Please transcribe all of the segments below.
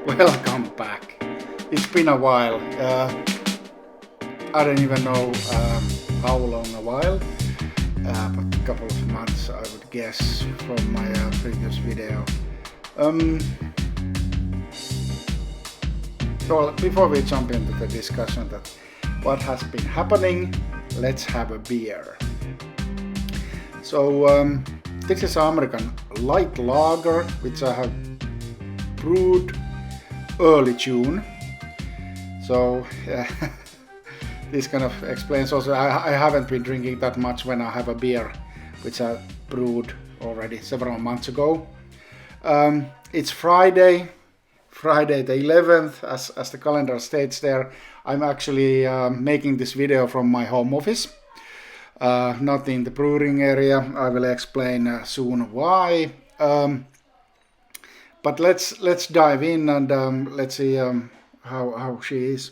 Welcome back. It's been a while. I don't even know how long a while, but a couple of months I would guess from my previous video. So before we jump into the discussion that what has been happening, let's have a beer. So this is American light lager, which I have brewed early June. So this kind of explains also I haven't been drinking that much when I have a beer, which I brewed already several months ago. It's Friday the 11th, as the calendar states there. I'm actually making this video from my home office, not in the brewing area. I will explain soon why. But let's dive in and let's see how she is.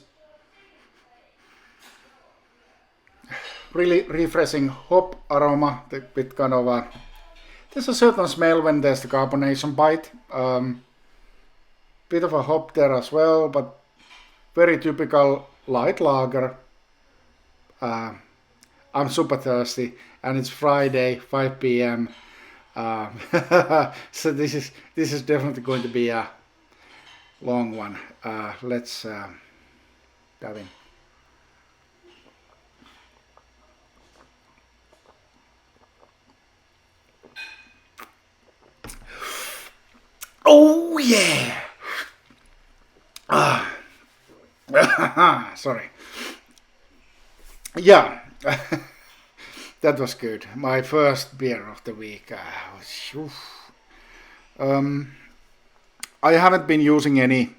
Really refreshing hop aroma with kind of a... There's a certain smell when there's the carbonation bite. Bit of a hop there as well, but very typical light lager. I'm super thirsty and it's Friday, 5 p.m. So this is definitely going to be a long one. Let's dive in. Oh yeah! Sorry. Yeah, that was good. My first beer of the week. I haven't been using any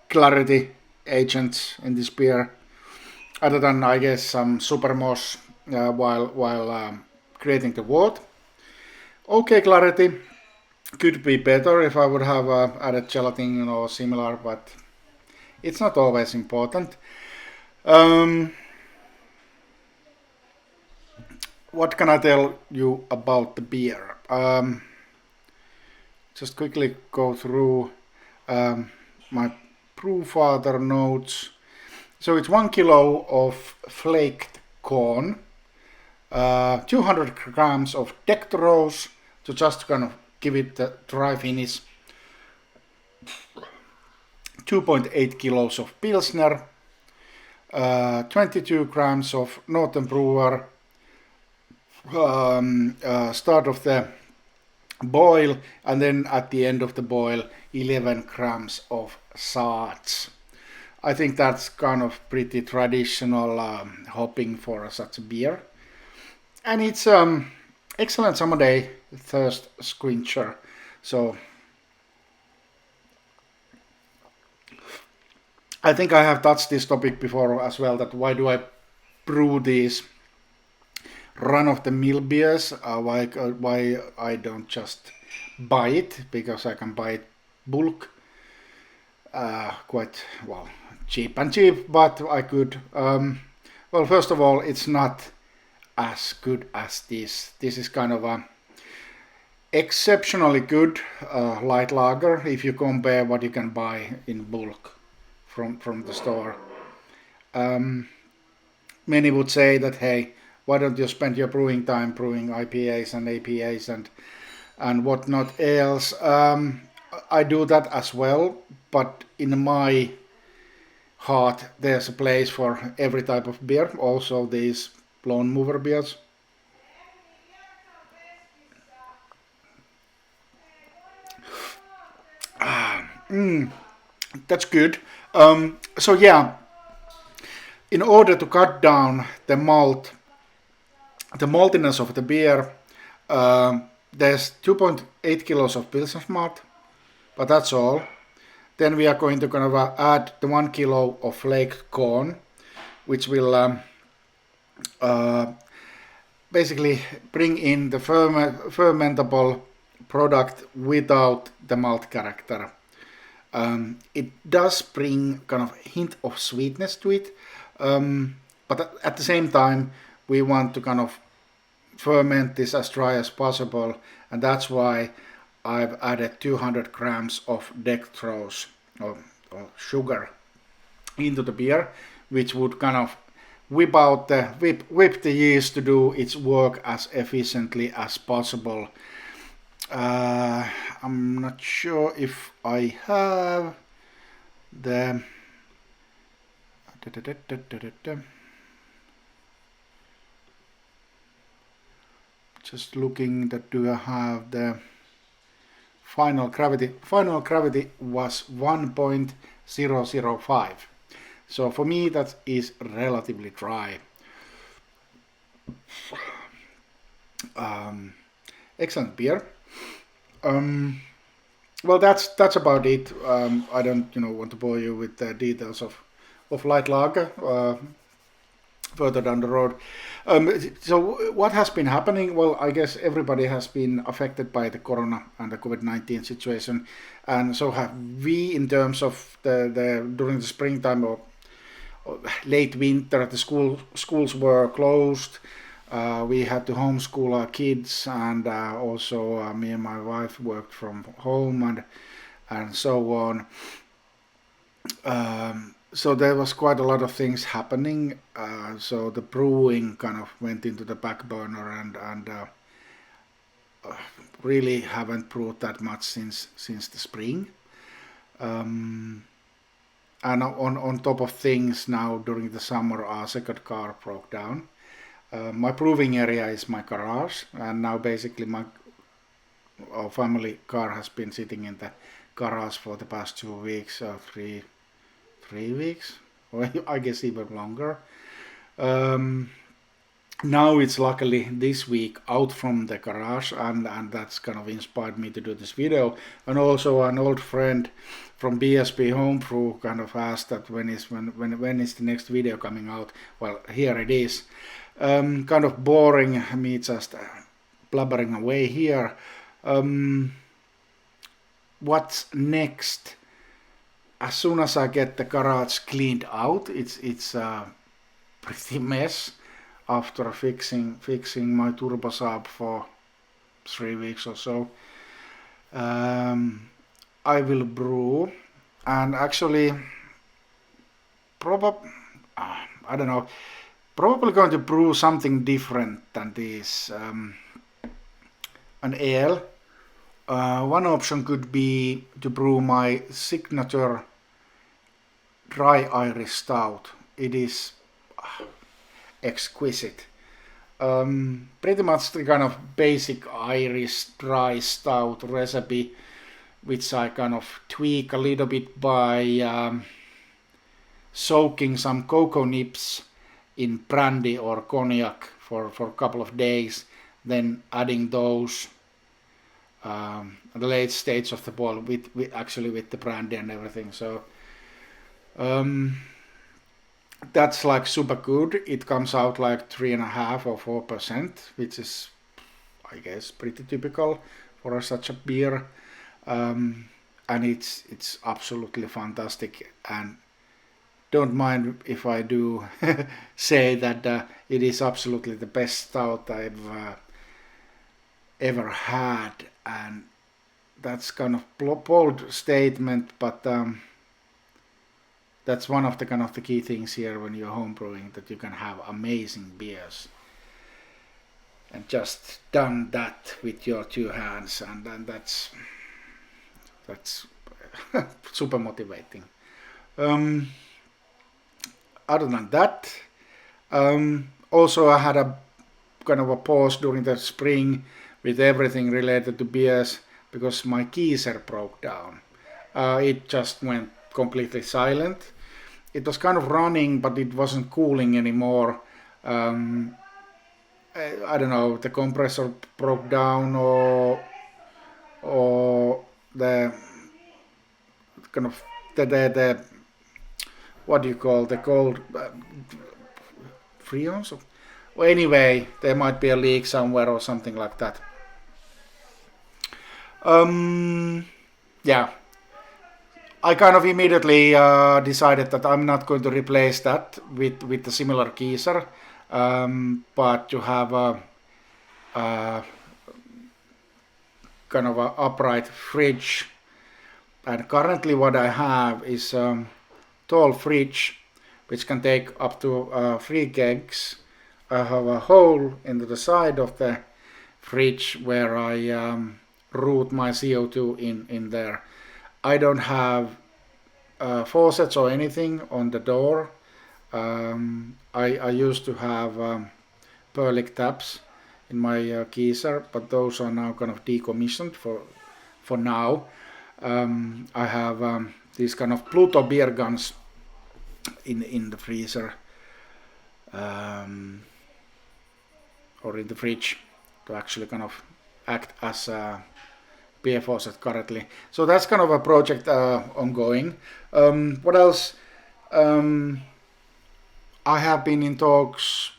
clarity agents in this beer, other than I guess some super moss while creating the wort. Okay, clarity. Could be better if I would have added gelatin or similar, but it's not always important. What can I tell you about the beer? Just quickly go through my Brewfather notes. So it's 1 kilo of flaked corn, 200 grams of dextrose to just kind of give it the dry finish, 2.8 kilos of Pilsner, 22 grams of Northern Brewer, start of the boil, and then at the end of the boil 11 grams of salts. I think that's kind of pretty traditional hopping for such a beer, and it's excellent summer day thirst quencher. So I think I have touched this topic before as well, that why do I brew these run-of-the-mill beers, why I don't just buy it, because I can buy it bulk quite well, cheap, but I could well, first of all, it's not as good as this is kind of a exceptionally good light lager if you compare what you can buy in bulk from the store. Many would say that, hey, why don't you spend your brewing time brewing IPAs and APAs and whatnot else? I do that as well, but in my heart there's a place for every type of beer, also these lone mover beers. That's good. So yeah, in order to cut down the maltiness of the beer, there's 2.8 kilos of Pilsner malt, but that's all. Then we are going to kind of add the 1 kilo of flaked corn, which will basically bring in the fermentable product without the malt character. It does bring kind of a hint of sweetness to it, but at the same time we want to kind of ferment this as dry as possible, and that's why I've added 200 grams of dextrose or sugar into the beer, which would kind of whip the yeast to do its work as efficiently as possible. I'm not sure if I have the just looking that do I have the final gravity. Final gravity was 1.005. So for me that is relatively dry. Excellent beer. Well, that's about it. I don't want to bore you with the details of light lager further down the road. So what has been happening? Well, I guess everybody has been affected by the corona and the COVID-19 situation, and so have we in terms of the during the springtime or late winter. The schools were closed. We had to homeschool our kids, and also me and my wife worked from home and so on. So there was quite a lot of things happening. So the brewing kind of went into the back burner, and really haven't brewed that much since the spring. And on top of things, now during the summer, our second car broke down. My brewing area is my garage, and now basically our family car has been sitting in the garage for the past 2 weeks or 3 weeks, or I guess even longer. Now it's luckily this week out from the garage, and that's kind of inspired me to do this video. And also an old friend from BSB Homebrew kind of asked that when is the next video coming out. Well, here it is. Kind of boring me just blabbering away here. What's next? As soon as I get the garage cleaned out, it's a pretty mess after fixing my turbo Saab for 3 weeks or so. I will brew, and actually I don't know, probably going to brew something different than this. An ale. One option could be to brew my signature dry Irish stout. It is exquisite. Pretty much the kind of basic Irish dry stout recipe, which I kind of tweak a little bit by soaking some cocoa nibs in brandy or cognac for a couple of days, then adding those at the late stage of the boil with the brandy and everything. So that's like super good. It comes out like 3.5 or 4%, which is, I guess, pretty typical for such a beer. And it's absolutely fantastic. And don't mind if I do say that it is absolutely the best stout I've ever had, and that's kind of bold statement, but that's one of the kind of the key things here when you're homebrewing, that you can have amazing beers, and just done that with your 2 hands, and that's super motivating. Other than that, also I had a kind of a pause during the spring with everything related to beers because my geyser broke down. It just went completely silent. It was kind of running, but it wasn't cooling anymore. I don't know, the compressor broke down, or the kind of the what do you call the cold freons? Well, anyway, there might be a leak somewhere or something like that. Yeah, I kind of immediately decided that I'm not going to replace that with a similar geyser, but to have a kind of a upright fridge And currently what I have is tall fridge which can take up to 3 kegs. I have a hole into the side of the fridge where I route my CO2 in there. I don't have faucets or anything on the door. I used to have Perlic taps in my geyser, but those are now kind of decommissioned for now. I have these kind of Pluto beer guns in the freezer or in the fridge to actually kind of act as a beer faucet currently. So that's kind of a project ongoing. What else? I have been in talks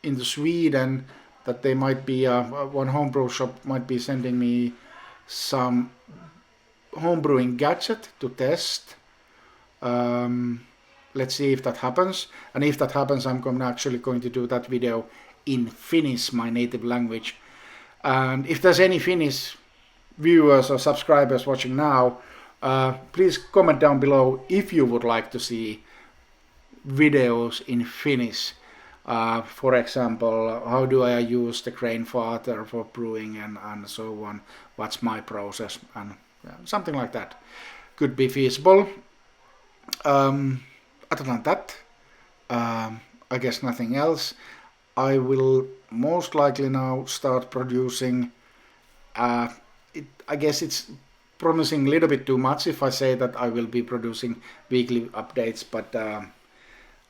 in Sweden that they might be one homebrew shop might be sending me some homebrewing gadget to test. Let's see if that happens, and if that happens, I'm actually going to do that video in Finnish, my native language. And if there's any Finnish viewers or subscribers watching now, please comment down below if you would like to see videos in Finnish. For example, how do I use the grain water for brewing and so on, what's my process, and something like that could be feasible. Other than that, I guess nothing else. I will most likely now start producing, I guess it's promising a little bit too much if I say that I will be producing weekly updates, but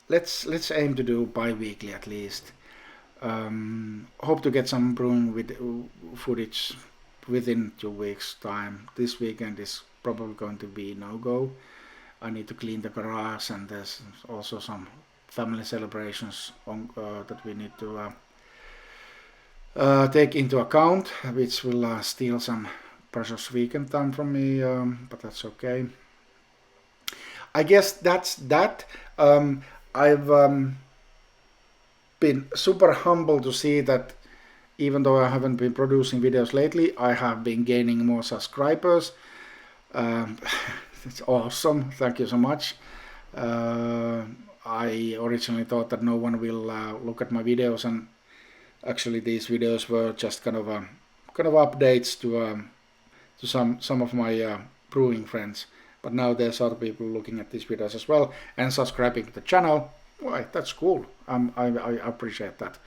let's aim to do bi-weekly at least. Hope to get some brewing with footage within 2 weeks time. This weekend is probably going to be no-go. I need to clean the garage, and there's also some family celebrations that we need to take into account, which will steal some precious weekend time from me, but that's okay. I guess that's that. I've been super humble to see that even though I haven't been producing videos lately, I have been gaining more subscribers. It's awesome, thank you so much. I originally thought that no one will look at my videos, and actually these videos were just kind of updates to some of my brewing friends. But now there's other people looking at these videos as well and subscribing to the channel. Why, that's cool. I appreciate that.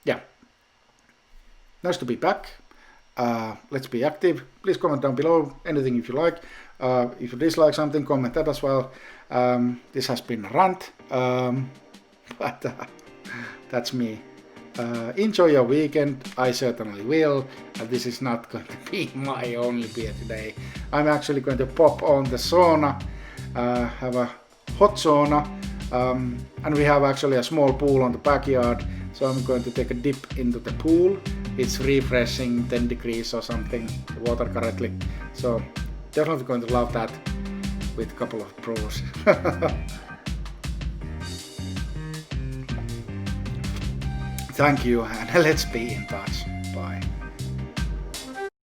Yeah, nice to be back. Let's be active. Please comment down below anything if you like. If you dislike something, comment that as well. This has been a rant, but that's me. Enjoy your weekend. I certainly will. This is not going to be my only beer today. I'm actually going to pop on the sauna, have a hot sauna, and we have actually a small pool on the backyard, so I'm going to take a dip into the pool. It's refreshing, 10 degrees or something, the water currently, so definitely going to love that with a couple of brews. Thank you, and let's be in touch. Bye.